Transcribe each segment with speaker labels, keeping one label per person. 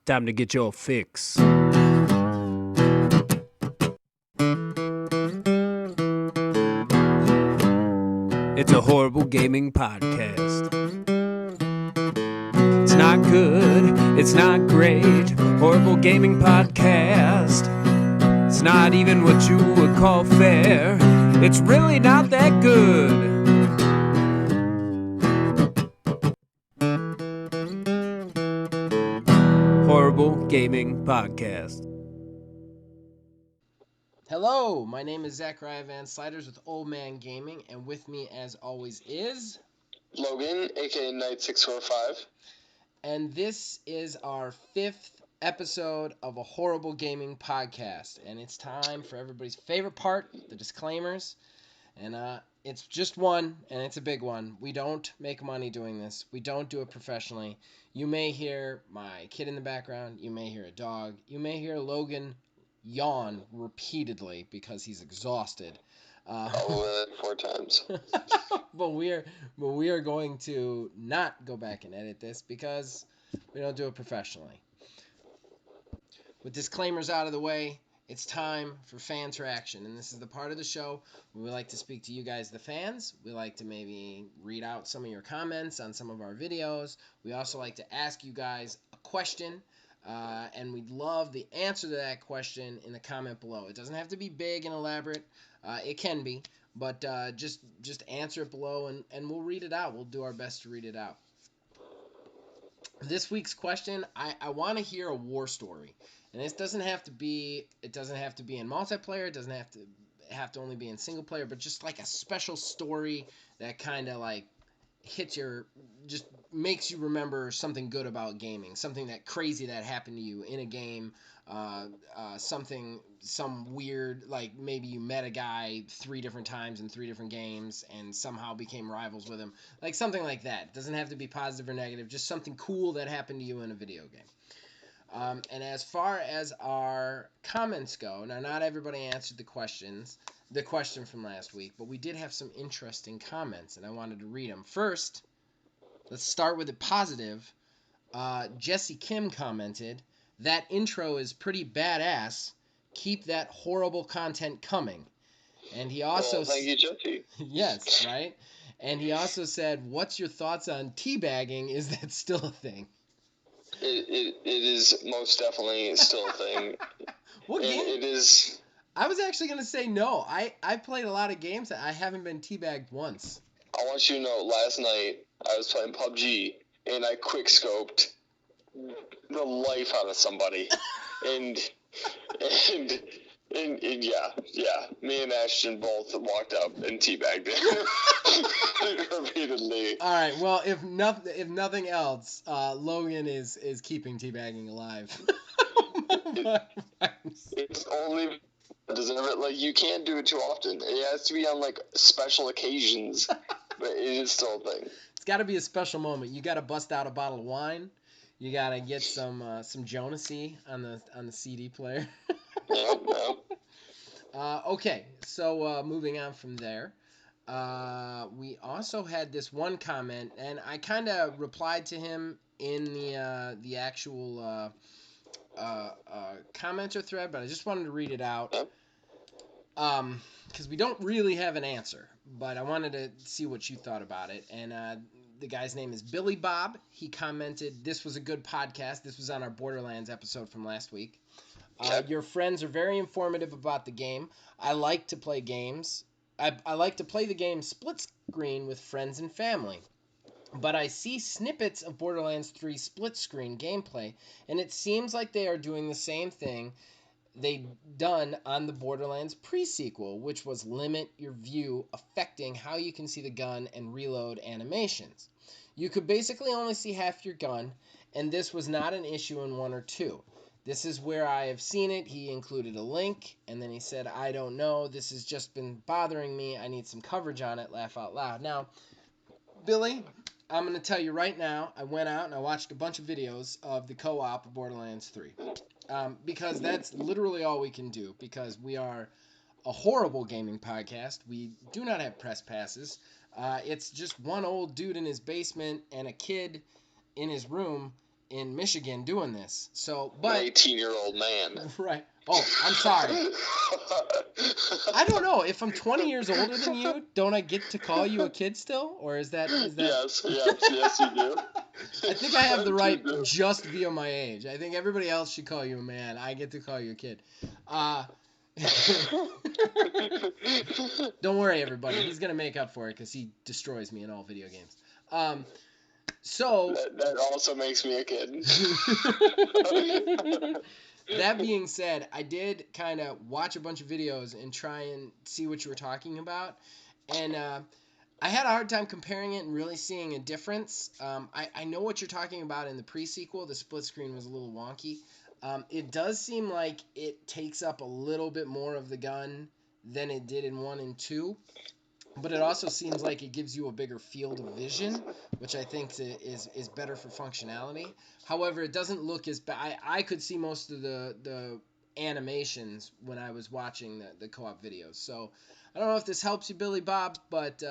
Speaker 1: Time to get your fix. It's a horrible gaming podcast. It's not good, it's not great. Horrible gaming podcast. It's not even what you would call fair. It's really not that good. Horrible Gaming Podcast.
Speaker 2: Hello, my name is Zachariah Van Sliders with Old Man Gaming, and with me, as always, is
Speaker 3: Logan, aka Knight645.
Speaker 2: And this is our 5th episode of a Horrible Gaming Podcast, and it's time for everybody's favorite part, the disclaimers. And it's just one, and it's a big one. We don't make money doing this. We don't do it professionally. You may hear my kid in the background. You may hear a dog. You may hear Logan yawn repeatedly because he's exhausted.
Speaker 3: 4 times.
Speaker 2: but we are going to not go back and edit this because we don't do it professionally. With disclaimers out of the way, it's time for fan interaction, and this is the part of the show where we like to speak to you guys, the fans. We like to maybe read out some of your comments on some of our videos. We also like to ask you guys a question. And we'd love the answer to that question in the comment below. It doesn't have to be big and elaborate. It can be, but just answer it below, and we'll read it out. We'll do our best to read it out. This week's question, I want to hear a war story, and this doesn't have to be. It doesn't have to be in multiplayer. It doesn't have to only be in single player, but just like a special story that kind of like just makes you remember something good about gaming, something that crazy that happened to you in a game, some weird, like maybe you met a guy 3 different times in 3 different games and somehow became rivals with him, like something like that. It doesn't have to be positive or negative, just something cool that happened to you in a video game. And as far as our comments go, now not everybody answered the question from last week, but we did have some interesting comments, and I wanted to read them. First, let's start with it positive. Jesse Kim commented, "That intro is pretty badass. Keep that horrible content coming." And he also...
Speaker 3: Thank you, Jesse.
Speaker 2: Yes, right? And he also said, "What's your thoughts on teabagging? Is that still a thing?"
Speaker 3: It is most definitely still a thing.
Speaker 2: What game?
Speaker 3: It is...
Speaker 2: I was actually going to say no. I played a lot of games that I haven't been teabagged once.
Speaker 3: I want you to know, last night I was playing PUBG, and I quick-scoped the life out of somebody. and yeah, me and Ashton both walked up and teabagged it repeatedly.
Speaker 2: All right, well, if nothing else, Logan is keeping teabagging alive.
Speaker 3: It's only deserve it. Like, you can't do it too often. It has to be on like special occasions, but it is still a thing.
Speaker 2: It's got to be a special moment. You got to bust out a bottle of wine. You got to get some Jonasy on the CD player.
Speaker 3: Yep.
Speaker 2: Okay, so moving on from there, we also had this one comment, and I kind of replied to him in the actual commenter thread, but I just wanted to read it out because we don't really have an answer, but I wanted to see what you thought about it. And the guy's name is Billy Bob. He commented, "This was a good podcast." This was on our Borderlands episode from last week. "Your friends are very informative about the game. I like to play games. I like to play the game split screen with friends and family. But I see snippets of Borderlands 3 split screen gameplay, and it seems like they are doing the same thing they done on the Borderlands pre-sequel, which was limit your view, affecting how you can see the gun and reload animations. You could basically only see half your gun, and this was not an issue in 1 or 2. This is where I have seen it." He included a link, and then he said, "I don't know. This has just been bothering me. I need some coverage on it. Laugh out loud." Now, Billy, I'm going to tell you right now, I went out and I watched a bunch of videos of the co-op of Borderlands 3. Because that's literally all we can do, because we are a horrible gaming podcast. We do not have press passes. It's just one old dude in his basement and a kid in his room in Michigan doing this. So,
Speaker 3: An
Speaker 2: but
Speaker 3: 18-year-old man.
Speaker 2: right. Oh, I'm sorry. I don't know. If I'm 20 years older than you, don't I get to call you a kid still? Or is that...
Speaker 3: Yes, you do.
Speaker 2: I think I have the right
Speaker 3: You do.
Speaker 2: just via my age. I think everybody else should call you a man. I get to call you a kid. Don't worry, everybody. He's going to make up for it because he destroys me in all video games. So...
Speaker 3: That also makes me a kid.
Speaker 2: That being said, I did kind of watch a bunch of videos and try and see what you were talking about. And I had a hard time comparing it and really seeing a difference. I know what you're talking about in the pre-sequel. The split screen was a little wonky. It does seem like it takes up a little bit more of the gun than it did in 1 and 2. But it also seems like it gives you a bigger field of vision, which I think is better for functionality. However, it doesn't look as bad. I could see most of the animations when I was watching the co-op videos. So I don't know if this helps you, Billy Bob, but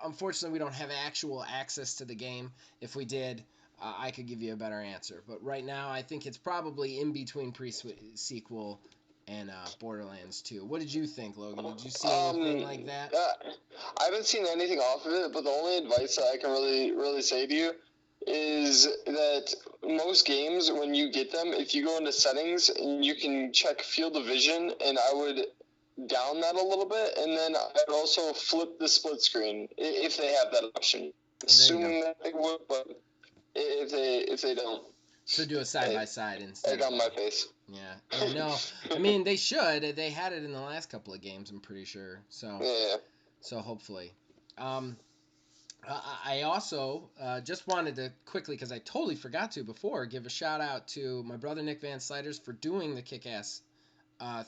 Speaker 2: unfortunately we don't have actual access to the game. If we did, I could give you a better answer. But right now, I think it's probably in between pre-sequel and Borderlands 2. What did you think, Logan? Did you see anything like that?
Speaker 3: I haven't seen anything off of it, but the only advice that I can really say to you is that most games, when you get them, if you go into settings and you can check field of vision, and I would down that a little bit, and then I'd also flip the split screen if they have that option. Assuming that they would, but if they don't.
Speaker 2: So do a side-by-side instead.
Speaker 3: Egg on my face.
Speaker 2: Yeah. No, I mean, they should. They had it in the last couple of games, I'm pretty sure. So,
Speaker 3: Yeah.
Speaker 2: So hopefully. I also just wanted to quickly, because I totally forgot to before, give a shout-out to my brother Nick Van Sliders for doing the Kick-Ass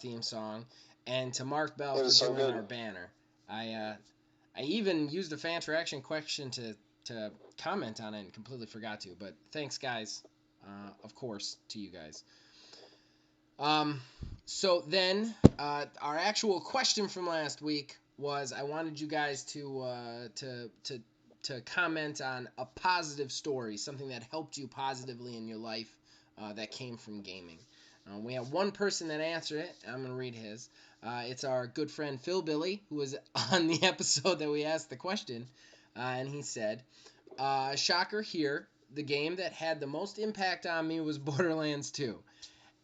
Speaker 2: theme song, and to Mark Bell for doing our banner. I even used a fan interaction question to comment on it and completely forgot to, but thanks, guys. Of course, to you guys. So then, our actual question from last week was, I wanted you guys to comment on a positive story, something that helped you positively in your life that came from gaming. We have one person that answered it. I'm going to read his. It's our good friend Phil Billy, who was on the episode that we asked the question, and he said, shocker here. The game that had the most impact on me was Borderlands 2.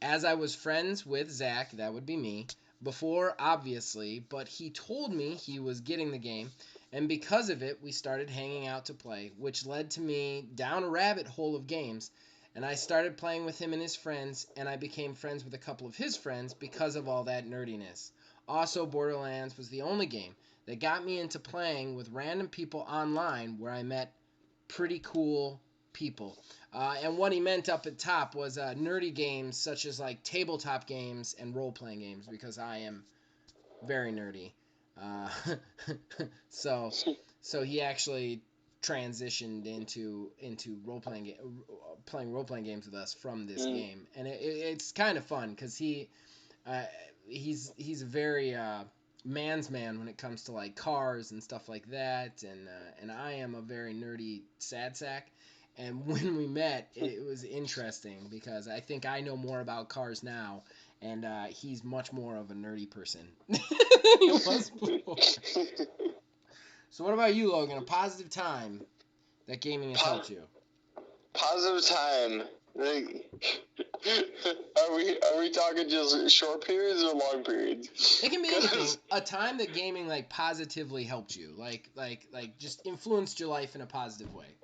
Speaker 2: As I was friends with Zach, that would be me, before, obviously, but he told me he was getting the game, and because of it, we started hanging out to play, which led to me down a rabbit hole of games, and I started playing with him and his friends, and I became friends with a couple of his friends because of all that nerdiness. Also, Borderlands was the only game that got me into playing with random people online where I met pretty cool people. And what he meant up at top was nerdy games such as like tabletop games and role-playing games, because I am very nerdy. So he actually transitioned into playing role-playing games with us from this game, and it's kind of fun because he's a very man's man when it comes to like cars and stuff like that, and I am a very nerdy sad sack. And when we met, it was interesting because I think I know more about cars now, and he's much more of a nerdy person than he was before. So what about you, Logan? A positive time that gaming has helped you?
Speaker 3: Positive time. Are we talking just short periods or long periods?
Speaker 2: It can be anything. A time that gaming like positively helped you, like just influenced your life in a positive way.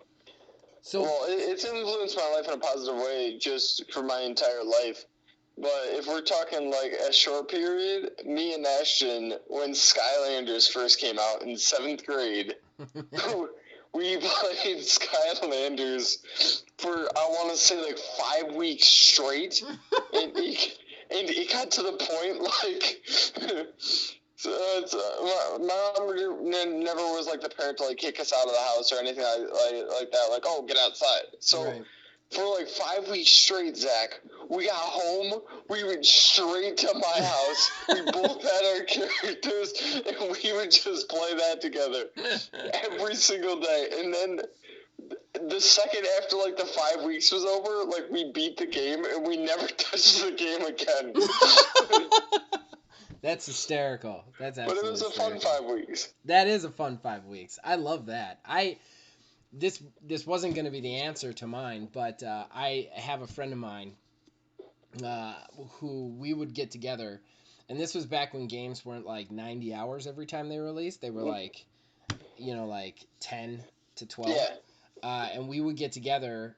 Speaker 2: So,
Speaker 3: well, it's influenced my life in a positive way just for my entire life. But if we're talking like a short period, me and Ashton, when Skylanders first came out in 7th grade, we played Skylanders for, I want to say, like 5 weeks straight. and it got to the point, like... my mom never was like the parent to like kick us out of the house or anything like that. Like, oh, get outside. So right. For like 5 weeks straight, Zach, we got home. We went straight to my house. We both had our characters, and we would just play that together every single day. And then the second after like the 5 weeks was over, like we beat the game and we never touched the game again.
Speaker 2: That's hysterical. That's
Speaker 3: But
Speaker 2: absolutely
Speaker 3: it was a
Speaker 2: hysterical.
Speaker 3: fun 5 weeks.
Speaker 2: That is a fun 5 weeks. I love that. This wasn't going to be the answer to mine, but I have a friend of mine who we would get together, and this was back when games weren't like 90 hours every time they released. They were like, like 10 to 12.
Speaker 3: Yeah.
Speaker 2: And we would get together.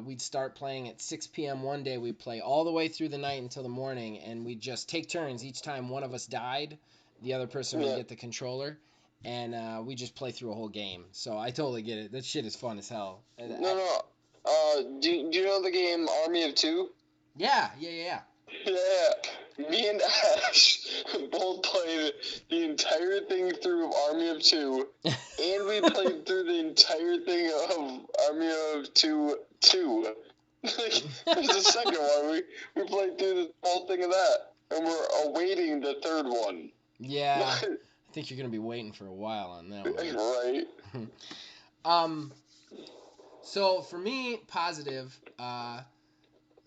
Speaker 2: We'd start playing at 6 p.m. one day. We'd play all the way through the night until the morning, and we'd just take turns. Each time one of us died, the other person would get the controller, and we just play through a whole game. So I totally get it. That shit is fun as hell.
Speaker 3: No. Do you know the game Army of Two?
Speaker 2: Yeah.
Speaker 3: Yeah. Me and Ash both played the entire thing through of Army of Two, and we played through the entire thing of Army of Two 2. There's a second one. We played through the whole thing of that, and we're awaiting the third one.
Speaker 2: Yeah. I think you're gonna be waiting for a while on that one.
Speaker 3: Right.
Speaker 2: So for me, positive.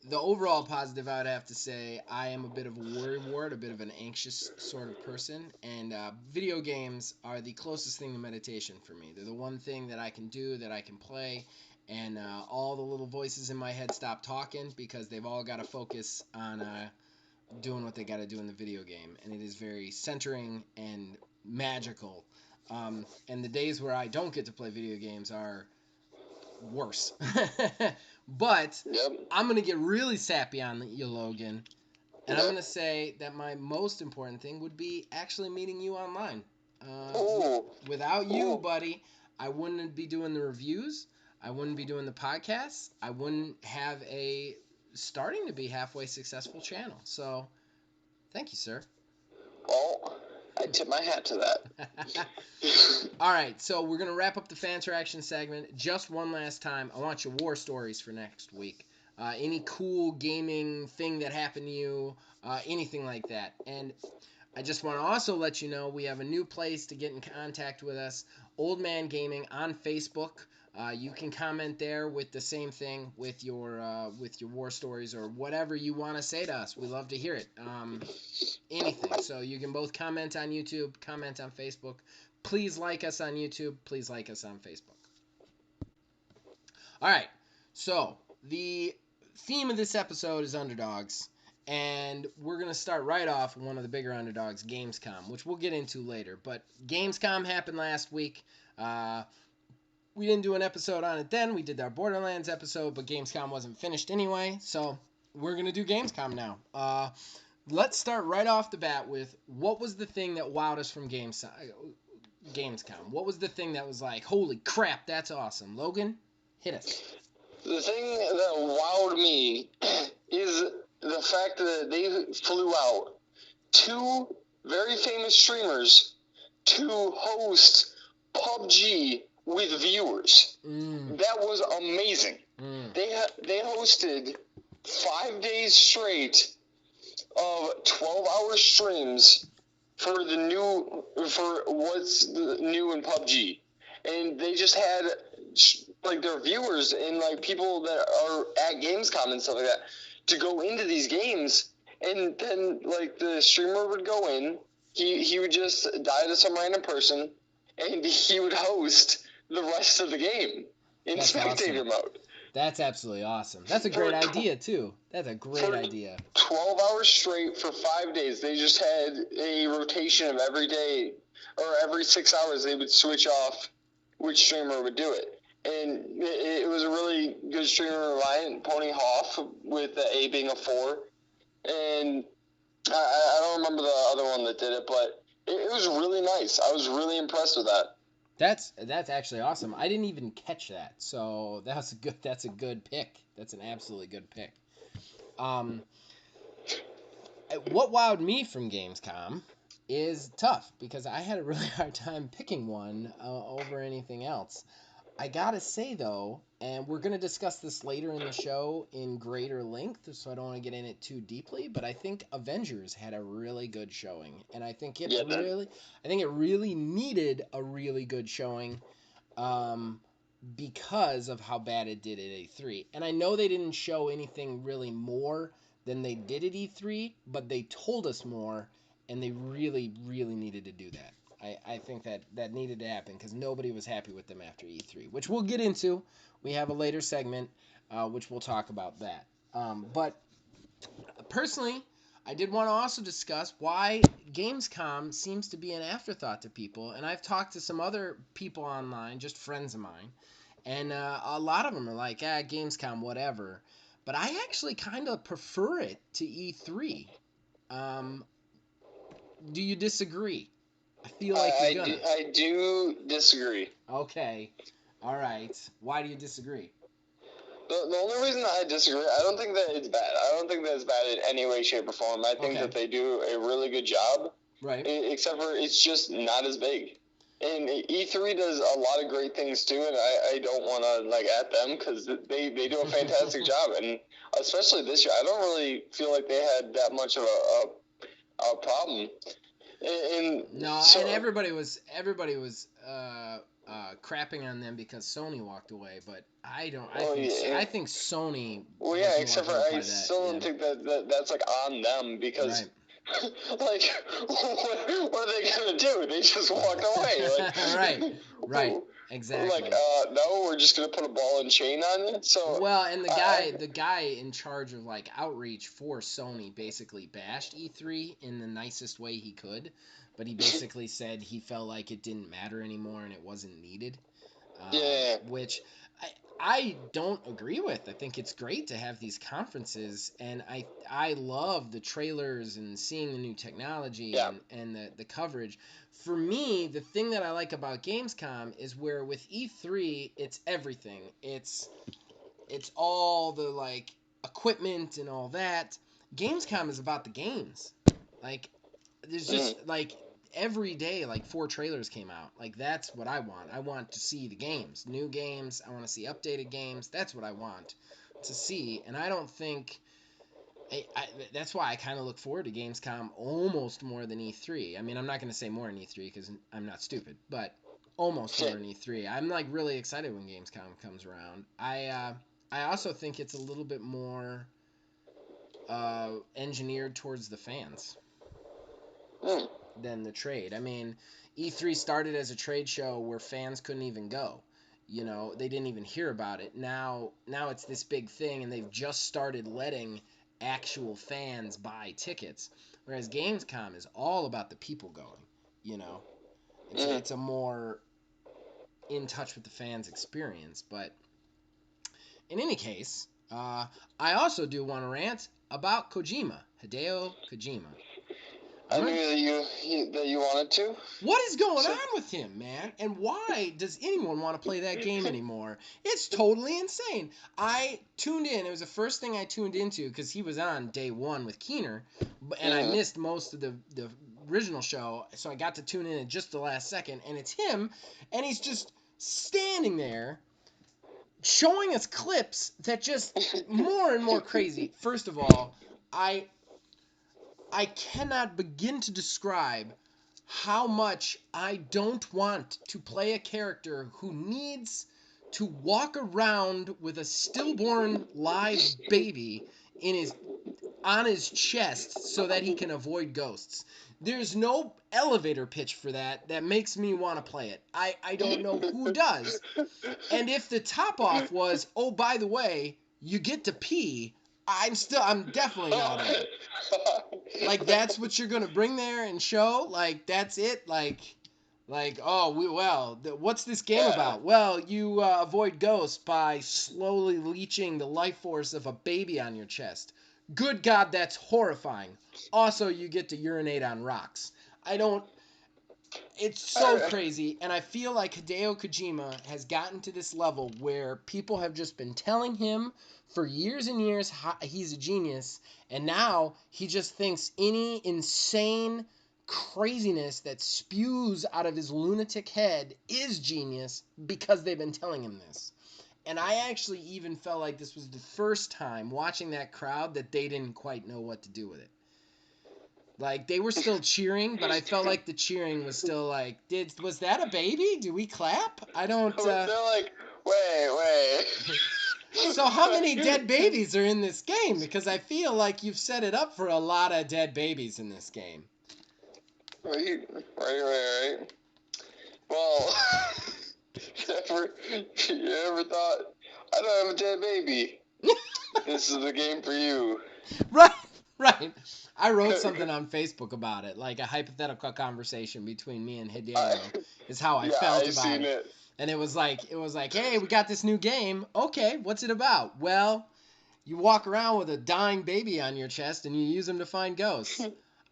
Speaker 2: The overall positive, I would have to say, I am a bit of a worrywart, a bit of an anxious sort of person, and video games are the closest thing to meditation for me. They're the one thing that I can do, that I can play, and all the little voices in my head stop talking because they've all got to focus on doing what they got to do in the video game, and it is very centering and magical. And the days where I don't get to play video games are worse. But I'm going to get really sappy on you, Logan. And I'm going to say that my most important thing would be actually meeting you online. Without you, buddy, I wouldn't be doing the reviews. I wouldn't be doing the podcasts. I wouldn't have a starting to be halfway successful channel. So, thank you, sir.
Speaker 3: Well, I tip my hat to that.
Speaker 2: All right, so we're going to wrap up the fan interaction segment. Just one last time, I want your war stories for next week. Any cool gaming thing that happened to you, anything like that. And I just want to also let you know we have a new place to get in contact with us, Old Man Gaming on Facebook. You can comment there with the same thing with your war stories or whatever you want to say to us. We love to hear it. Anything. So you can both comment on YouTube, comment on Facebook. Please like us on YouTube. Please like us on Facebook. All right. So the theme of this episode is underdogs. And we're going to start right off with one of the bigger underdogs, Gamescom, which we'll get into later. But Gamescom happened last week. We didn't do an episode on it then. We did our Borderlands episode, but Gamescom wasn't finished anyway. So we're going to do Gamescom now. Let's start right off the bat with what was the thing that wowed us from Gamescom? What was the thing that was like, holy crap, that's awesome? Logan, hit us.
Speaker 3: The thing that wowed me is the fact that they flew out 2 very famous streamers to host PUBG with viewers. That was amazing. They hosted 5 days straight of 12-hour streams for what's new in PUBG, and they just had like their viewers and like people that are at Gamescom and stuff like that to go into these games, and then like the streamer would go in, he would just die to some random person, and he would host the rest of the game in spectator mode.
Speaker 2: That's absolutely awesome. That's a great idea, too. That's a great idea.
Speaker 3: 12 hours straight for 5 days. They just had a rotation of every day, or every 6 hours, they would switch off which streamer would do it. And it was a really good streamer, Ryan Pony Hoff, with the A being a 4. And I don't remember the other one that did it, but it was really nice. I was really impressed with that.
Speaker 2: That's actually awesome. I didn't even catch that, so that's a good pick. That's an absolutely good pick. What wowed me from Gamescom is tough because I had a really hard time picking one over anything else. I gotta say though, and we're gonna discuss this later in the show in greater length, so I don't want to get in it too deeply. But I think Avengers had a really good showing, and I think it really needed a really good showing. because of how bad it did at E3. And I know they didn't show anything really more than they did at E3, but they told us more, and they really, really needed to do that. I think that needed to happen because nobody was happy with them after E3, which we'll get into. We have a later segment, which we'll talk about that. But personally, I did want to also discuss why Gamescom seems to be an afterthought to people. And I've talked to some other people online, just friends of mine, and a lot of them are like, Gamescom, whatever. But I actually kind of prefer it to E3. Um, do you disagree? I feel like you're gonna.
Speaker 3: I do disagree.
Speaker 2: Okay. All right. Why do you disagree?
Speaker 3: The only reason I disagree, I don't think that it's bad. I don't think that it's bad in any way, shape, or form. I think that they do a really good job.
Speaker 2: Right.
Speaker 3: Except for it's just not as big. And E3 does a lot of great things too, and I don't want to at them because they do a fantastic job. And especially this year, I don't really feel like they had that much of a problem. And
Speaker 2: everybody was crapping on them because Sony walked away, but I don't. I think Sony.
Speaker 3: Well, yeah, except for I still don't think that's on them because.
Speaker 2: Right.
Speaker 3: Like, what are they gonna do? They just walked away.
Speaker 2: Right, exactly.
Speaker 3: No, we're just gonna put a ball and chain on it. So
Speaker 2: and the guy in charge of outreach for Sony basically bashed E3 in the nicest way he could, but he basically said he felt like it didn't matter anymore and it wasn't needed. Which I don't agree with. I think it's great to have these conferences, and I love the trailers and seeing the new technology and the coverage. For me, the thing that I like about Gamescom is where with E3, it's everything. It's all the equipment and all that. Gamescom is about the games. There's just every day 4 trailers came out. That's what I want. I want to see the games, new games. I want to see updated games. That's what I want to see. And I don't think that's why I kind of look forward to Gamescom almost more than E3. I mean, I'm not going to say more than E3 because I'm not stupid, but almost more than E3. I'm really excited when Gamescom comes around. I also think it's a little bit more engineered towards the fans than the trade. I mean, E3 started as a trade show where fans couldn't even go. They didn't even hear about it. Now it's this big thing, and they've just started letting actual fans buy tickets. Whereas Gamescom is all about the people going. It's a more in touch with the fans experience. But in any case, I also do want to rant about Kojima, Hideo Kojima.
Speaker 3: I knew that you wanted to.
Speaker 2: What is going on with him, man? And why does anyone want to play that game anymore? It's totally insane. I tuned in. It was the first thing I tuned into because he was on day 1 with Keener, and I missed most of the original show, so I got to tune in at just the last second, and it's him, and he's just standing there showing us clips that just more and more crazy. First of all, I cannot begin to describe how much I don't want to play a character who needs to walk around with a stillborn live baby on his chest so that he can avoid ghosts. There's no elevator pitch for that makes me want to play it. I don't know who does. And if the top off was, oh, by the way, you get to pee, I'm definitely not in it. That's what you're gonna bring there and show? That's it? What's this game about? Well, you avoid ghosts by slowly leeching the life force of a baby on your chest. Good God, that's horrifying. Also, you get to urinate on rocks. It's so crazy, and I feel like Hideo Kojima has gotten to this level where people have just been telling him for years and years he's a genius, and now he just thinks any insane craziness that spews out of his lunatic head is genius because they've been telling him this. And I actually even felt like this was the first time watching that crowd that they didn't quite know what to do with it. They were still cheering, but I felt like the cheering was still was that a baby? Do we clap? I don't.
Speaker 3: They're Wait.
Speaker 2: So how many dead babies are in this game? Because I feel like you've set it up for a lot of dead babies in this game.
Speaker 3: Right. Well, you ever thought, I don't have a dead baby? This is the game for you.
Speaker 2: Right. I wrote something on Facebook about it, like a hypothetical conversation between me and Hideo is how I felt about
Speaker 3: seen
Speaker 2: it. And it was like, hey, we got this new game. Okay, what's it about? Well, you walk around with a dying baby on your chest and you use them to find ghosts.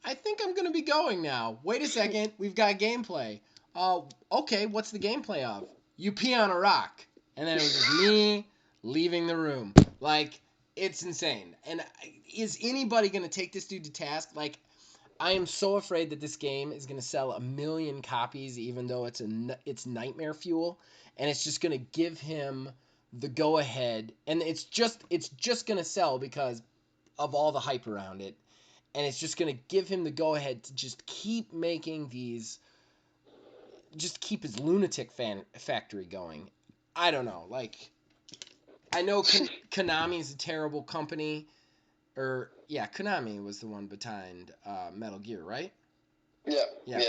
Speaker 2: I think I'm going to be going now. Wait a second, we've got gameplay. Okay, what's the gameplay of? You pee on a rock. And then it was just me leaving the room. Like, it's insane. And is anybody going to take this dude to task? Like, I am so afraid that this game is going to sell 1 million copies, even though it's nightmare fuel, and it's just going to give him the go ahead, and it's just going to sell because of all the hype around it, and it's just going to give him the go ahead to just keep making these, just keep his lunatic factory going. I don't know, like, I know Konami is a terrible company. Konami was the one behind Metal Gear, right?
Speaker 3: Yeah.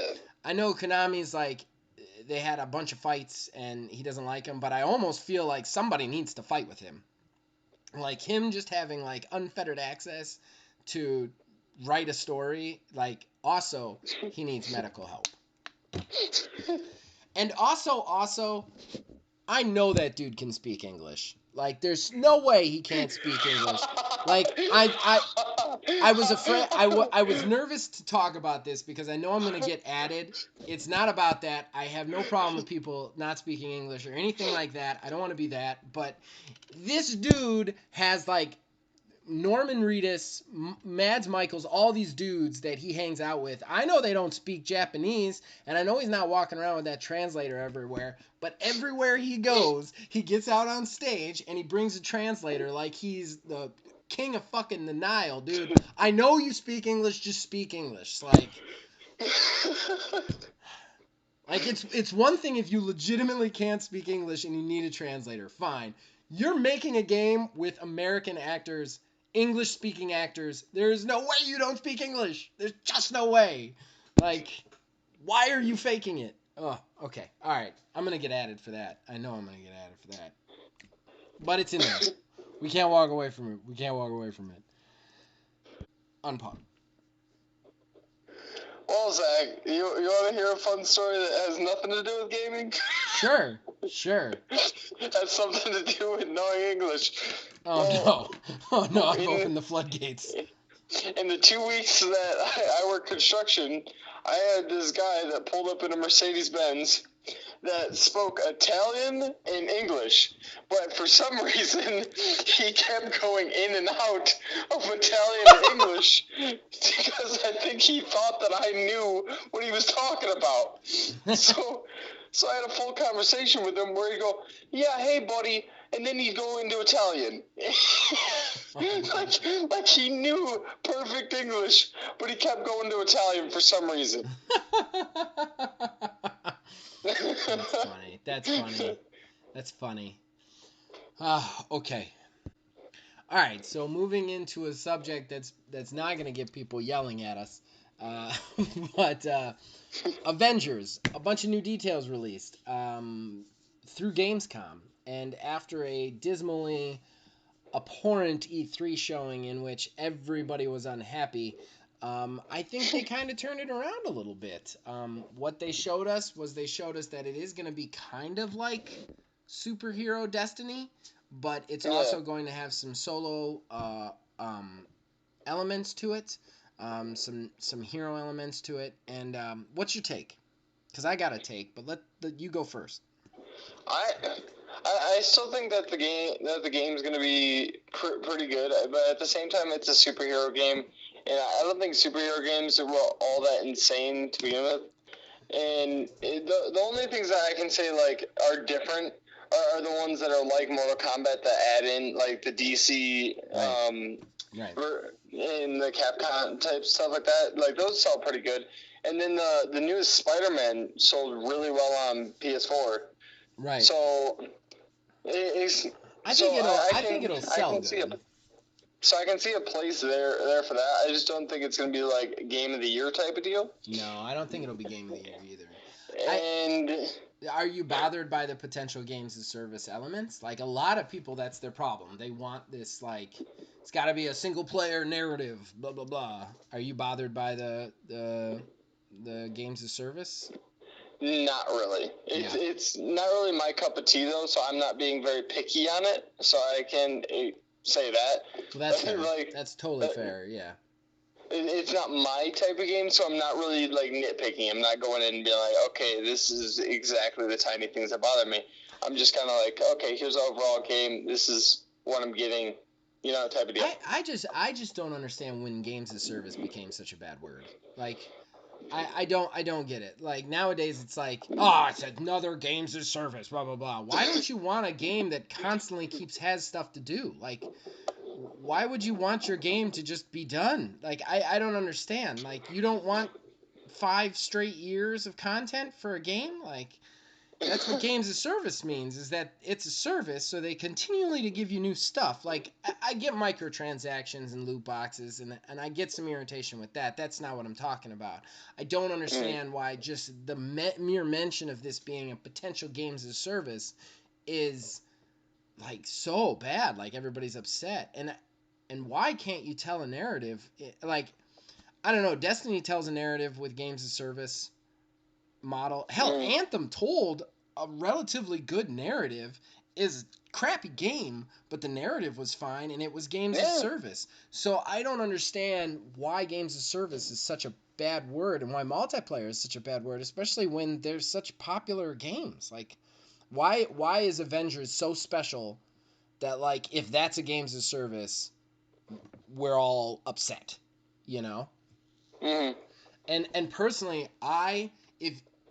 Speaker 2: I know Konami's like, they had a bunch of fights and he doesn't like them, but I almost feel like somebody needs to fight with him. Like him just having like unfettered access to write a story, like also he needs medical help. And also, I know that dude can speak English. Like, there's no way he can't speak English. Like, I was afraid. I was nervous to talk about this because I know I'm going to get added. It's not about that. I have no problem with people not speaking English or anything like that. I don't want to be that. But this dude has, like, Norman Reedus, Mads Michaels, all these dudes that he hangs out with. I know they don't speak Japanese, and I know he's not walking around with that translator everywhere, but everywhere he goes, he gets out on stage and he brings a translator like he's the king of fucking the Nile, dude. I know you speak English, just speak English. Like it's one thing if you legitimately can't speak English and you need a translator, fine. You're making a game with American actors, English-speaking actors. There's no way you don't speak English. There's just no way. Like, why are you faking it? Oh, okay. All right. I'm going to get added for that. I know I'm going to get added for that. But it's in there. We can't walk away from it. Unpause.
Speaker 3: Well, Zach, you want to hear a fun story that has nothing to do with gaming?
Speaker 2: Sure.
Speaker 3: Has something to do with knowing English.
Speaker 2: Oh no, I've opened the floodgates.
Speaker 3: In the 2 weeks that I worked construction, I had this guy that pulled up in a Mercedes-Benz that spoke Italian and English, but for some reason he kept going in and out of Italian and English because I think he thought that I knew what he was talking about. So I had a full conversation with him where he'd go, yeah, hey, buddy, and then he'd go into Italian. like he knew perfect English, but he kept going to Italian for some reason.
Speaker 2: That's funny. Okay. All right, so moving into a subject that's not going to get people yelling at us, but Avengers, a bunch of new details released through Gamescom, and after a dismally abhorrent E3 showing in which everybody was unhappy, I think they kind of turned it around a little bit. What they showed us that it is going to be kind of like superhero Destiny, but it's also going to have some solo elements to it, some hero elements to it. And what's your take? Because I got a take, but let you go first.
Speaker 3: I still think that the game's going to be pretty good, but at the same time, it's a superhero game, and I don't think superhero games are all that insane to begin with. And the only things that I can say like are different are the ones that are like Mortal Kombat that add in like the DC and the Capcom type stuff like that. Like those sell pretty good. And then the newest Spider-Man sold really well on PS4.
Speaker 2: Right.
Speaker 3: So
Speaker 2: I think it'll sell good.
Speaker 3: So I can see a place there for that. I just don't think it's going to be like a game of the year type of deal.
Speaker 2: No, I don't think it'll be game of the year either.
Speaker 3: And
Speaker 2: are you bothered by the potential games as service elements? Like a lot of people, that's their problem. They want this like it's got to be a single player narrative, blah blah blah. Are you bothered by the games as service?
Speaker 3: Not really. It's not really my cup of tea though, so I'm not being very picky on it. So I can say that.
Speaker 2: Well, that's fair. That's totally fair. Yeah.
Speaker 3: It's not my type of game, so I'm not really like nitpicking. I'm not going in and being like, okay, this is exactly the tiny things that bother me. I'm just kind of like, okay, here's the overall game. This is what I'm getting, type of deal.
Speaker 2: I just don't understand when games as service became such a bad word. Like, I don't get it. Like nowadays, it's like, oh, it's another games as service, blah blah blah. Why don't you want a game that constantly has stuff to do? Like, why would you want your game to just be done? Like, I don't understand. Like, you don't want 5 straight years of content for a game? Like, that's what games as service means, is that it's a service, so they continually to give you new stuff. Like, I get microtransactions and loot boxes, and I get some irritation with that. That's not what I'm talking about. I don't understand why just the mere mention of this being a potential games as service is like so bad, like everybody's upset. And why can't you tell a narrative? Like, I don't know, Destiny tells a narrative with games as service model. Hell, Anthem told a relatively good narrative. Is crappy game, but the narrative was fine and it was games as service. So I don't understand why games as service is such a bad word and why multiplayer is such a bad word, especially when there's such popular games. Like, why is Avengers so special that, like, if that's a games as service, we're all upset, And personally, I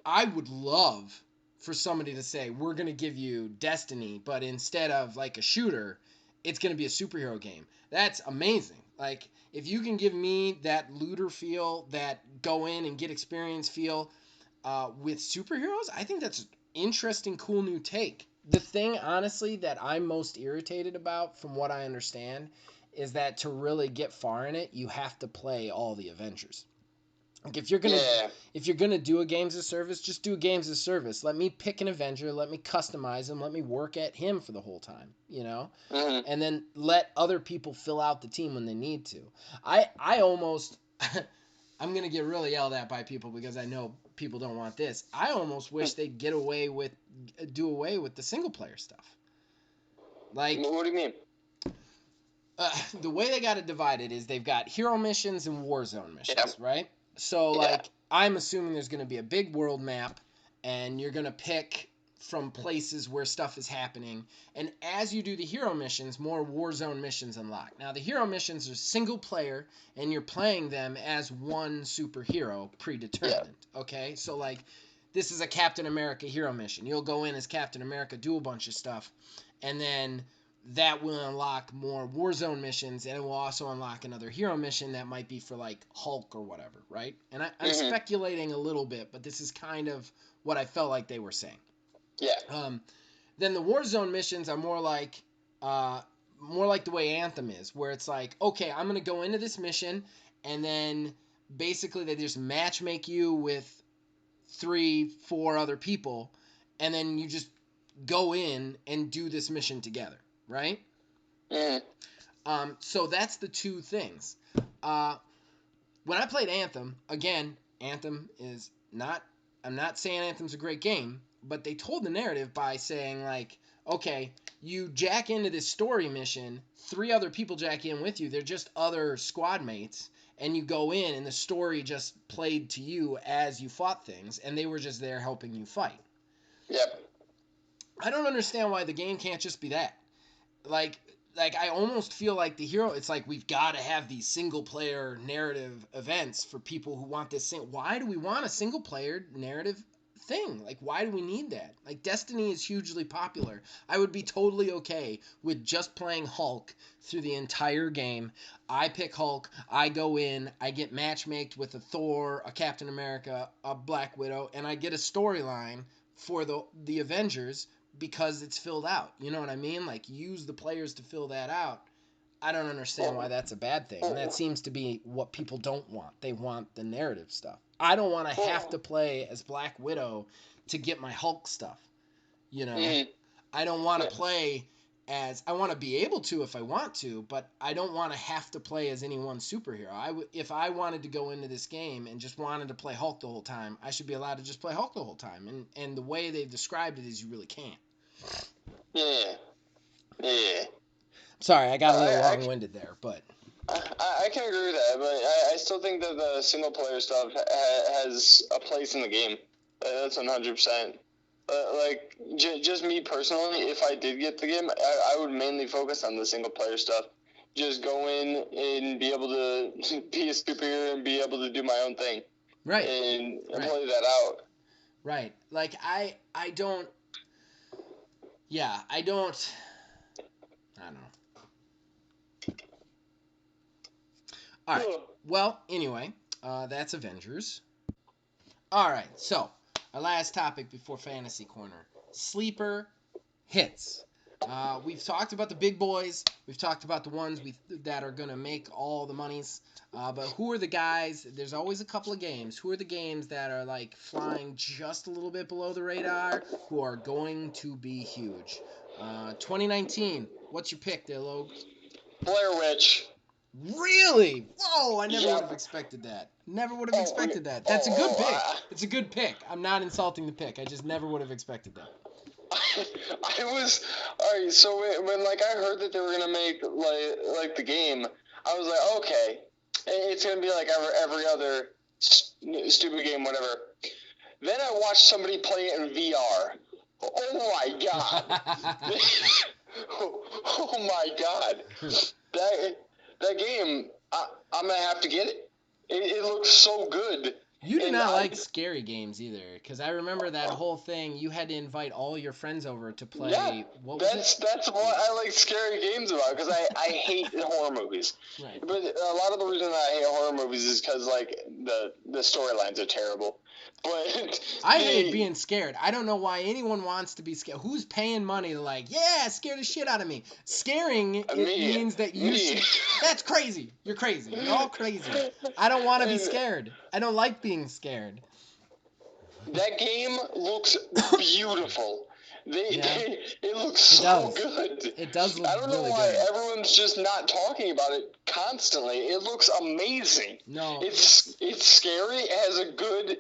Speaker 2: would love for somebody to say, we're gonna give you Destiny, but instead of like a shooter, it's gonna be a superhero game. That's amazing. Like, if you can give me that looter feel, that go in and get experience feel with superheroes, I think that's interesting, cool new take. The thing, honestly, that I'm most irritated about, from what I understand, is that to really get far in it, you have to play all the Avengers. Like, if you're gonna do a games as service, just do a games as service. Let me pick an Avenger, let me customize him, let me work at him for the whole time, and then let other people fill out the team when they need to. I almost I'm gonna get really yelled at by people because I know people don't want this. I almost wish they'd do away with the single player stuff. Like,
Speaker 3: what do you mean?
Speaker 2: The way they got it divided is they've got hero missions and Warzone missions, right? So, like, I'm assuming there's going to be a big world map, and you're going to pick from places where stuff is happening. And as you do the hero missions, more Warzone missions unlock. Now, the hero missions are single player, and you're playing them as one superhero predetermined, okay? So, like, this is a Captain America hero mission. You'll go in as Captain America, do a bunch of stuff, and then that will unlock more Warzone missions, and it will also unlock another hero mission that might be for, like, Hulk or whatever, right? And I'm speculating a little bit, but this is kind of what I felt like they were saying.
Speaker 3: Yeah.
Speaker 2: Then the Warzone missions are more like the way Anthem is, where it's like, okay, I'm going to go into this mission, and then basically they just matchmake you with 3-4 other people, and then you just go in and do this mission together. Right? So that's the two things. When I played Anthem, again, Anthem is not... I'm not saying Anthem's a great game, but they told the narrative by saying, like, okay, you jack into this story mission, 3 other people jack in with you, they're just other squad mates, and you go in, and the story just played to you as you fought things, and they were just there helping you fight.
Speaker 3: Yep.
Speaker 2: I don't understand why the game can't just be that. Like I almost feel like the hero, it's like we've got to have these single player narrative events for people who want this thing. Why do we want a single player narrative thing? Like, why do we need that? Like, Destiny is hugely popular. I would be totally okay with just playing Hulk through the entire game. I pick Hulk, I go in, I get matchmaked with a Thor, a Captain America, a Black Widow, and I get a storyline for the Avengers because it's filled out. You know what I mean? Like, use the players to fill that out. I don't understand why that's a bad thing. And that seems to be what people don't want. They want the narrative stuff. I don't want to have to play as Black Widow to get my Hulk stuff. You know?
Speaker 3: Mhm.
Speaker 2: I don't want to play as... I want to be able to if I want to, but I don't want to have to play as any one superhero. If I wanted to go into this game and just wanted to play Hulk the whole time, I should be allowed to just play Hulk the whole time. And the way they've described it is you really can't.
Speaker 3: Yeah.
Speaker 2: Sorry, I got a little long-winded there, but...
Speaker 3: I can agree with that, but I still think that the single-player stuff has a place in the game. That's 100%. Like, just me personally, if I did get the game, I would mainly focus on the single-player stuff. Just go in and be able to be a superhero and be able to do my own thing.
Speaker 2: Right.
Speaker 3: And
Speaker 2: Right.
Speaker 3: play that out.
Speaker 2: Right. Like, I don't... Yeah, I don't know. All right. Well, anyway, that's Avengers. All right. So, our last topic before Fantasy Corner. Sleeper hits. We've talked about the big boys. We've talked about the ones that are going to make all the monies. But who are the guys? There's always a couple of games. Who are the games that are like flying just a little bit below the radar who are going to be huge? 2019. What's your pick there, Logue?
Speaker 3: Blair Witch.
Speaker 2: Really? Whoa, I never
Speaker 3: Yep.
Speaker 2: would have expected that. Never would have expected that. That's a good pick. It's a good pick. I'm not insulting the pick. I just never would have expected that.
Speaker 3: I was alright. So when like I heard that they were gonna make like the game, I was like, okay, it's gonna be like every other stupid game, whatever. Then I watched somebody play it in VR. Oh my god! Oh my god! That game, I'm gonna have to get it. It looks so good.
Speaker 2: You do not like scary games either, because I remember that whole thing. You had to invite all your friends over to play.
Speaker 3: Yeah,
Speaker 2: what was it?
Speaker 3: That's what I like scary games about, because I hate horror movies.
Speaker 2: Right.
Speaker 3: But a lot of the reason I hate horror movies is because like the storylines are terrible. But
Speaker 2: I hate being scared. I don't know why anyone wants to be scared. Who's paying money to like, yeah, scare the shit out of me? Scaring means that you should. That's crazy. You're crazy. You're all crazy. I don't want to be scared. I don't like being scared.
Speaker 3: That game looks beautiful. It looks so good.
Speaker 2: It does look
Speaker 3: I don't know
Speaker 2: really
Speaker 3: why
Speaker 2: good.
Speaker 3: everyone's just not talking about it constantly. It looks amazing.
Speaker 2: No.
Speaker 3: It's scary. It has a good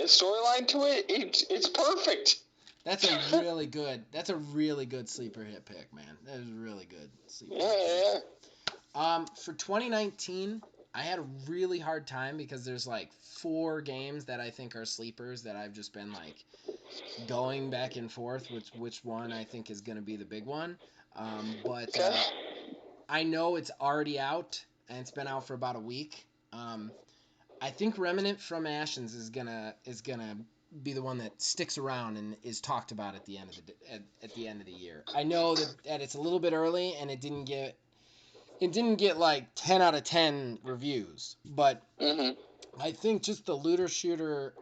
Speaker 3: storyline to it. It's perfect.
Speaker 2: That's a really good sleeper hit pick, man. That is really good sleeper
Speaker 3: hit.
Speaker 2: Yeah. For 2019, I had a really hard time because there's like 4 games that I think are sleepers that I've just been like going back and forth which one I think is going to be the big one. But I know it's already out and it's been out for about a week. I think Remnant from Ashes is gonna be the one that sticks around and is talked about at the end of the year. I know that it's a little bit early and it didn't get like 10 out of 10 reviews, but I think just the looter shooter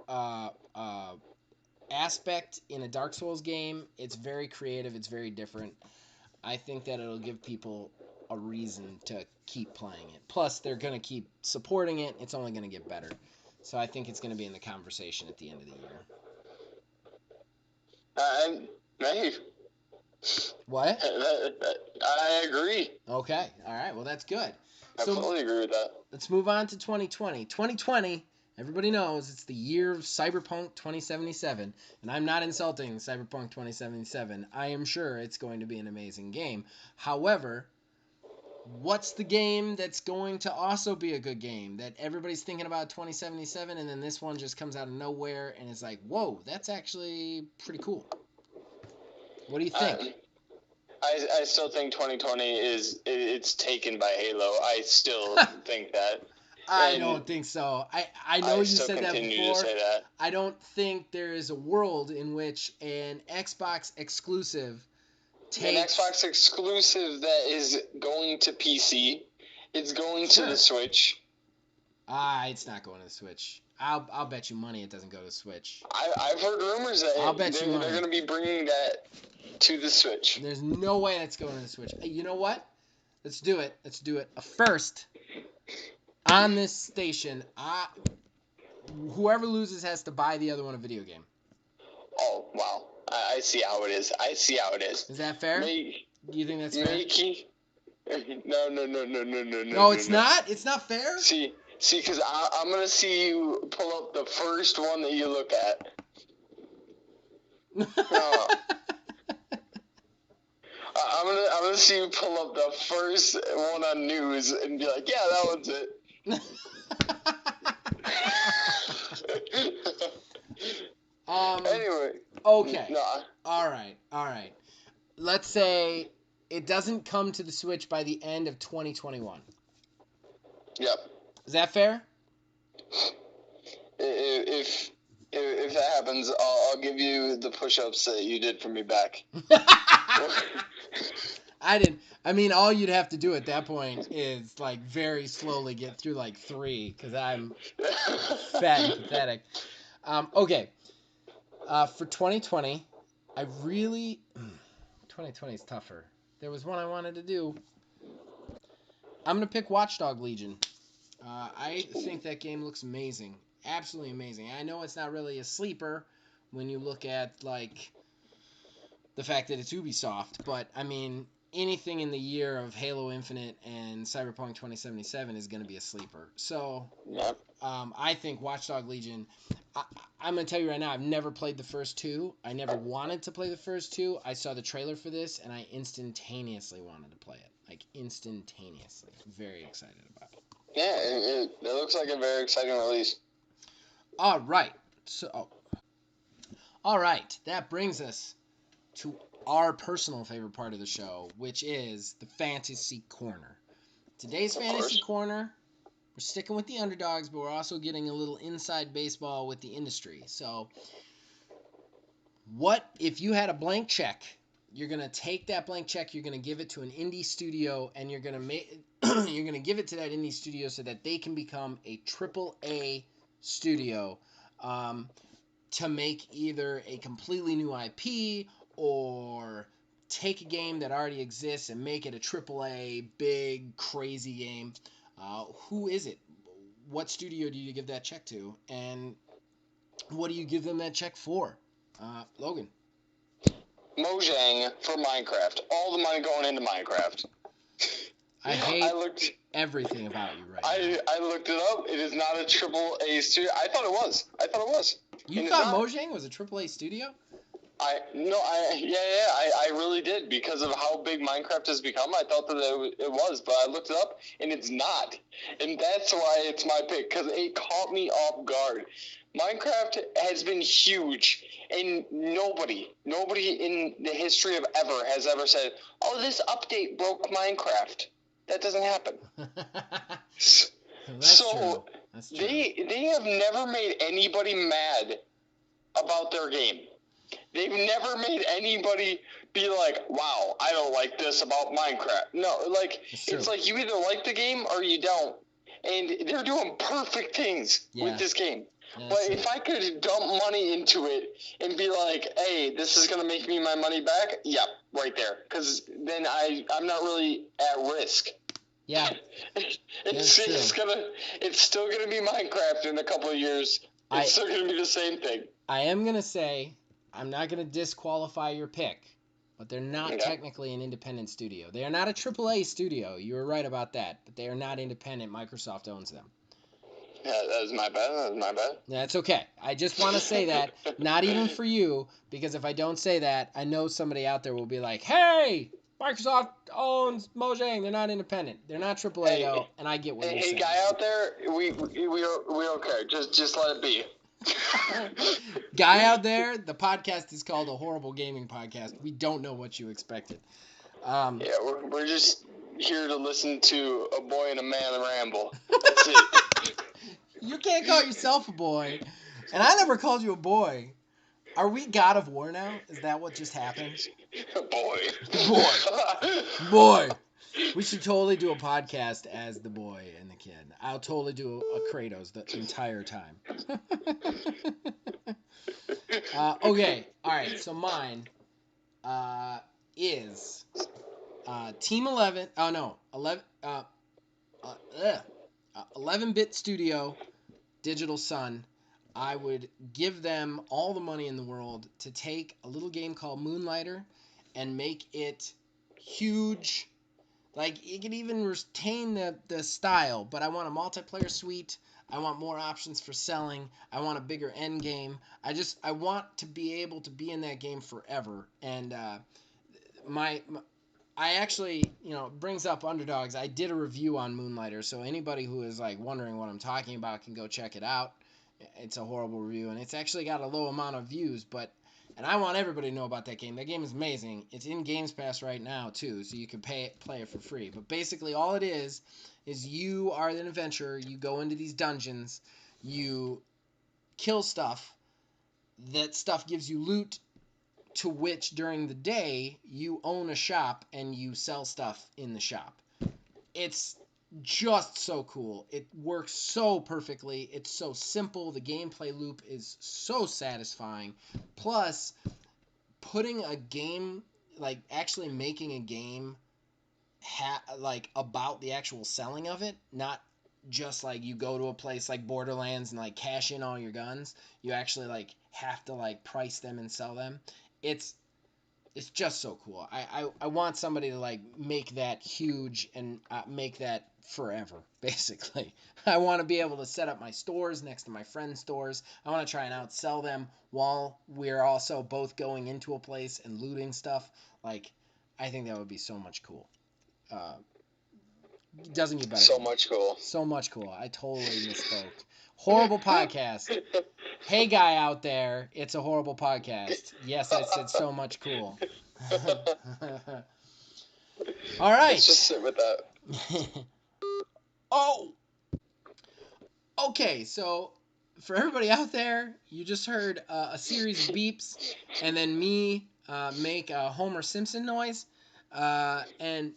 Speaker 2: aspect in a Dark Souls game, it's very creative, it's very different. I think that it'll give people a reason to keep playing it. Plus, they're going to keep supporting it. It's only going to get better. So I think it's going to be in the conversation at the end of the year.
Speaker 3: Hey.
Speaker 2: What?
Speaker 3: I agree.
Speaker 2: Okay. All right. Well, that's good.
Speaker 3: I fully agree with that.
Speaker 2: Let's move on to 2020. 2020, everybody knows it's the year of Cyberpunk 2077. And I'm not insulting Cyberpunk 2077. I am sure it's going to be an amazing game. However, what's the game that's going to also be a good game that everybody's thinking about 2077 and then this one just comes out of nowhere and it's like, whoa, that's actually pretty cool. What do you think?
Speaker 3: I still think 2020 it's taken by Halo. I still think that.
Speaker 2: I don't think so. I know you said that before.
Speaker 3: To say that.
Speaker 2: I don't think there is a world in which an Xbox exclusive
Speaker 3: an Xbox exclusive that is going to PC. It's going to the Switch.
Speaker 2: It's not going to the Switch. I'll bet you money it doesn't go to the Switch.
Speaker 3: I've heard rumors that
Speaker 2: I'll bet you money.
Speaker 3: they're going to be bringing that to the Switch.
Speaker 2: There's no way that's going to the Switch. You know what? Let's do it. First, on this station, whoever loses has to buy the other one a video game.
Speaker 3: Oh, wow. I see how it is.
Speaker 2: Is that fair? Do you think that's fair?
Speaker 3: No.
Speaker 2: No, it's not? It's not fair?
Speaker 3: See, because I'm going to see you pull up the first one that you look at. I'm gonna see you pull up the first one on news and be like, yeah, that one's it. Anyway.
Speaker 2: Okay.
Speaker 3: Nah.
Speaker 2: All right. Let's say it doesn't come to the Switch by the end of 2021.
Speaker 3: Yep.
Speaker 2: Is that fair?
Speaker 3: If that happens, I'll give you the push-ups that you did for me back.
Speaker 2: I mean, all you'd have to do at that point is like very slowly get through like 3 because I'm fat and pathetic. Okay. For 2020, 2020 is tougher. There was one I wanted to do. I'm going to pick Watch Dogs Legion. I think that game looks amazing. Absolutely amazing. I know it's not really a sleeper when you look at like the fact that it's Ubisoft, but I mean anything in the year of Halo Infinite and Cyberpunk 2077 is going to be a sleeper. So I think Watch Dogs Legion, I'm going to tell you right now, I've never played the first 2. I never wanted to play the first 2. I saw the trailer for this and I instantaneously wanted to play it. Like instantaneously. Very excited about it.
Speaker 3: Yeah, it looks like a very exciting release.
Speaker 2: All right. That brings us to our personal favorite part of the show, which is the Fantasy Corner. Today's Fantasy Corner, we're sticking with the underdogs, but we're also getting a little inside baseball with the industry. So, what if you had a blank check? You're going to take that blank check, you're going to give it to an indie studio, and you're going to give it to that indie studio so that they can become a AAA studio to make either a completely new IP or take a game that already exists and make it a AAA, big, crazy game. Who is it? What studio do you give that check to? And what do you give them that check for? Logan.
Speaker 3: Mojang for Minecraft. All the money going into Minecraft.
Speaker 2: I hate everything about you right now.
Speaker 3: I looked it up. It is not a AAA studio. I thought it was.
Speaker 2: You thought Mojang was a AAA studio?
Speaker 3: I really did because of how big Minecraft has become. I thought that it was, but I looked it up and it's not. And that's why it's my pick, because it caught me off guard. Minecraft has been huge, and nobody in the history of ever has ever said, "Oh, this update broke Minecraft." That doesn't happen.
Speaker 2: That's true.
Speaker 3: They have never made anybody mad about their game. They've never made anybody be like, "Wow, I don't like this about Minecraft." No, like it's like you either like the game or you don't, and they're doing perfect things with this game. Yeah, but if I could dump money into it and be like, "Hey, this is gonna make me my money back," yeah, right there, because then I'm not really at risk.
Speaker 2: Yeah,
Speaker 3: it's still gonna be Minecraft in a couple of years. It's still gonna be the same thing.
Speaker 2: I am gonna say I'm not gonna disqualify your pick, but they're not technically an independent studio. They are not a AAA studio. You were right about that, but they are not independent. Microsoft owns them.
Speaker 3: Yeah, that was my bad.
Speaker 2: That's okay. I just want to say that, not even for you, because if I don't say that, I know somebody out there will be like, "Hey, Microsoft owns Mojang. They're not independent. They're not AAA though." And I get what you're saying.
Speaker 3: Hey, guy out there, we don't care. Just let it be.
Speaker 2: Guy out there, the podcast is called A Horrible Gaming Podcast. We don't know what you expected.
Speaker 3: We're just here to listen to a boy and a man ramble. That's it.
Speaker 2: You can't call yourself a boy. And I never called you a boy. Are we God of War now? Is that what just happened?
Speaker 3: Boy.
Speaker 2: Boy. We should totally do a podcast as the boy and the kid. I'll totally do a Kratos the entire time. Okay, all right. So mine is Team 11. Oh no, 11. 11-bit Studio, Digital Sun. I would give them all the money in the world to take a little game called Moonlighter and make it huge. Like, it can even retain the style, but I want a multiplayer suite. I want more options for selling. I want a bigger end game. I want to be able to be in that game forever. And I actually, it brings up Underdogs. I did a review on Moonlighter, so anybody who is like wondering what I'm talking about can go check it out. It's a horrible review, and it's actually got a low amount of views, and I want everybody to know about that game. That game is amazing. It's in Games Pass right now too, so you can play it for free. But basically, all it is you are an adventurer. You go into these dungeons, you kill stuff. That stuff gives you loot, to which during the day you own a shop and you sell stuff in the shop. It's just so cool. It works so perfectly. It's so simple. The gameplay loop is so satisfying. Plus, putting a game, like actually making a game like about the actual selling of it, not just like you go to a place like Borderlands and like cash in all your guns. You actually like have to like price them and sell them. It's just so cool. I want somebody to like make that huge and make that forever, basically. I want to be able to set up my stores next to my friends' stores. I want to try and outsell them while we're also both going into a place and looting stuff. Like, I think that would be so much cool. Doesn't get better.
Speaker 3: So much cool.
Speaker 2: So much cool. I totally misspoke. Horrible podcast. Hey, guy out there, it's a horrible podcast. Yes, I said so much cool. All right.
Speaker 3: Let's just sit with that.
Speaker 2: Oh. Okay, so for everybody out there, you just heard a series of beeps and then me make a Homer Simpson noise. And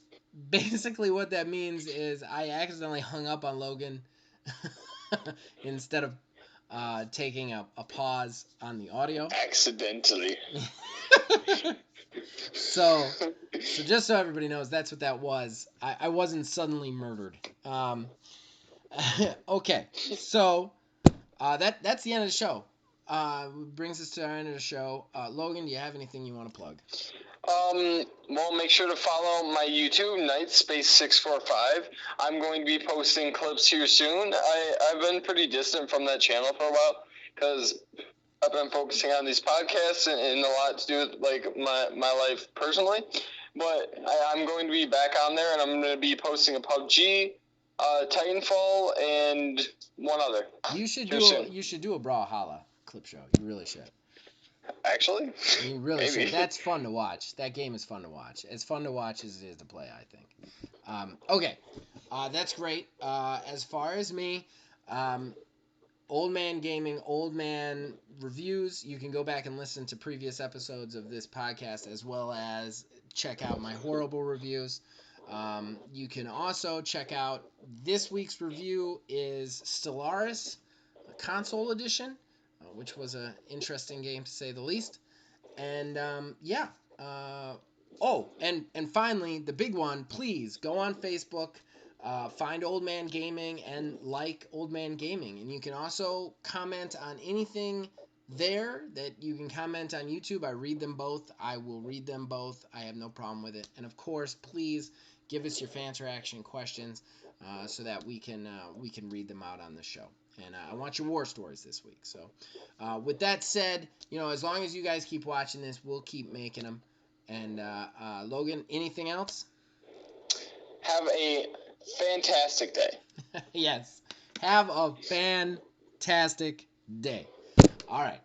Speaker 2: basically what that means is I accidentally hung up on Logan instead of taking a pause on the audio.
Speaker 3: Accidentally.
Speaker 2: So just so everybody knows, that's what that was. I wasn't suddenly murdered. Okay, so that's the end of the show. Brings us to our end of the show. Logan, do you have anything you want to plug?
Speaker 3: Well, make sure to follow my YouTube, Nightspace645. I'm going to be posting clips here soon. I've been pretty distant from that channel for a while because I've been focusing on these podcasts and a lot to do with like my life personally. But I'm going to be back on there, and I'm going to be posting a PUBG, Titanfall, and one other.
Speaker 2: You should do a Brawlhalla clip show. You really should.
Speaker 3: Actually,
Speaker 2: you really should. That's fun to watch. That game is fun to watch. It's fun to watch as it is to play, I think. Okay, that's great. As far as me, Old Man Gaming, Old Man Reviews. You can go back and listen to previous episodes of this podcast, as well as check out my horrible reviews. You can also check out this week's review is Stellaris, a console edition, which was an interesting game to say the least. And yeah. And finally, the big one, please go on Facebook, find Old Man Gaming and like Old Man Gaming. And you can also comment on anything there that you can comment on YouTube. I read them both. I will read them both. I have no problem with it. And of course, please give us your fan interaction questions so that we can read them out on the show. And I want your war stories this week. So with that said, as long as you guys keep watching this, we'll keep making them. And Logan, anything else?
Speaker 3: Have a fantastic day.
Speaker 2: Yes. Have a fantastic day. All right.